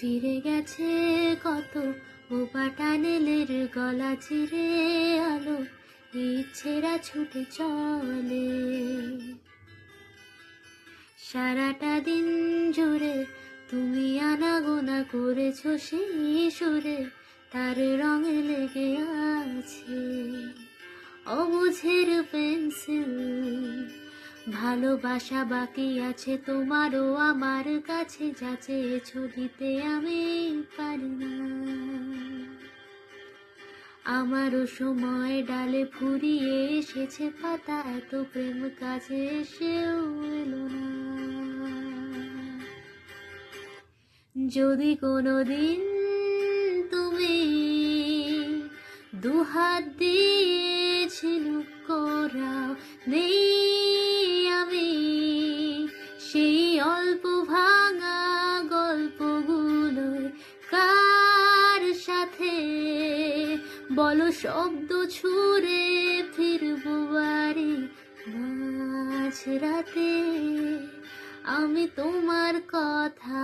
ফিরে গেছে কত ও পাটানেলের গলা চিরে আলো ইচ্ছেরা ছুটে চলে। সারাটা দিন জুড়ে তুমি আনাগোনা করেছো সেই সুরে, তার রঙে লেগে আছে অবুঝের পেন্সিল। ভালোবাসা বাকি আছে তোমারও আমার কাছে, যা চেয়েছো দিতে আমি পারি না। আমারও সময় ডালে ফুরিয়ে এসেছে পাতা, এত প্রেম কাছে এসেও এলো না। যদি কোনোদিন তুমি দুহাত দিয়েছিল করাও নেই আমি সেই অল্প ভাঙা গল্পগুলো কার সাথে বলো শব্দ ছুঁড়ে ফিরবো বাড়ি মাঝরাতে। আমি তোমার কথা